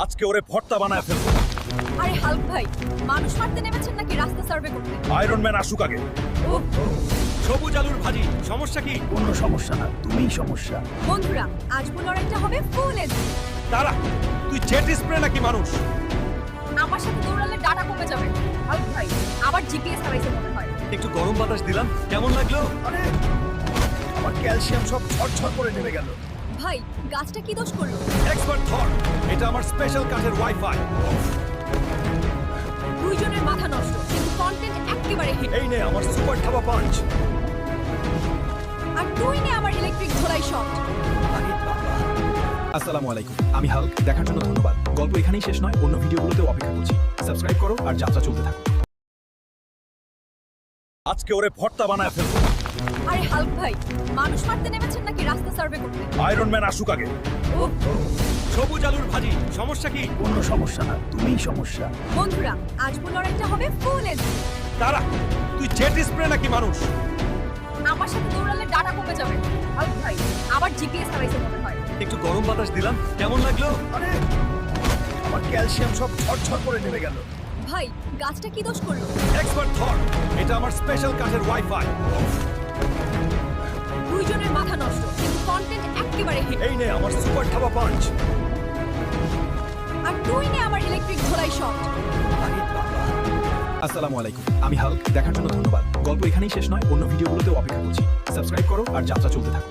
আজকে ওরে ভর্তা বানায় ফেলবো। আরে হাল্ক ভাই, মানুষ মারতে নেমেছেন নাকি রাস্তা সার্ভে করতে? আয়রন ম্যান আসুক আগে। ওহ, সবুজ আলুর ভাজি, সমস্যা কি? কোনো সমস্যা না, তুমিই সমস্যা। বন্ধুরা, আজ লড়াইটা হবে ফুল এজ। তারা তুই জেট স্প্রে নাকি মানুষ? আমার সাথে দৌড়ালে ডাটা কমে যাবে। হাল্ক ভাই, আবার জিপিএস হারাইছে মনে হয়। একটু গরম বাতাস দিলাম, কেমন লাগলো? আরে আমার ক্যালসিয়াম সব ঝরঝর করে নেমে গেল। ভাই, গাছটা কি দোষ করলো? এক্সপার্ট থর, এটা আমার স্পেশাল কাঠের ওয়াইফাই। দুইজনের মাথা নষ্ট, কিন্তু কন্টেন্ট একেবারে হিট। এই নে আমার সুপার থাবা পাঞ্চ। আর তুই নে আমার ইলেকট্রিক ঝোলাই শট। আসসালামু আলাইকুম, আমি হাল্ক। দেখার জন্য ধন্যবাদ। গল্প এখানেই শেষ নয়, অন্য ভিডিওগুলোতেও অপেক্ষা করছি। সাবস্ক্রাইব করো আর যাত্রা চলতে থাকো। আজকে ওরে ভর্তা বানায় ফেলবো। আরে হাল্ক ভাই, মানুষ মারতে নেমেছেন নাকি রাস্তা সার্ভে করতে? আয়রন ম্যান আসুক আগে। ওহ, সবুজ আলুর ভাজি, সমস্যা কি? কোনো সমস্যা না, তুমিই সমস্যা। বন্ধুরা, আজ লড়াইটা হবে ফুল এজ। তারা তুই জেট স্প্রে নাকি মানুষ? আমার সাথে দৌড়ালে ডাটা কমে যাবে। হাল্ক ভাই, আবার জিপিএস হারাইছে মনে হয়। একটু গরম বাতাস দিলাম, কেমন লাগলো? আরে আমার ক্যালসিয়াম সব ঝরঝর করে নেমে গেল। ভাই, গাছটা কি দোষ করলো? এক্সপার্ট থর, এটা আমার স্পেশাল কাঠের ওয়াইফাই। দুইজনের মাথা নষ্ট, কিন্তু কন্টেন্ট একেবারে হিট। এই নে আমার সুপার থাবা পাঞ্চ। আর তুই নে আমার ইলেকট্রিক ঝোলাই শট। আসসালামু আলাইকুম, আমি হাল্ক। দেখার জন্য ধন্যবাদ। গল্প এখানেই শেষ নয়, অন্য ভিডিওগুলোতেও অপেক্ষা করছি। সাবস্ক্রাইব করো আর যাত্রা চলতে থাকো।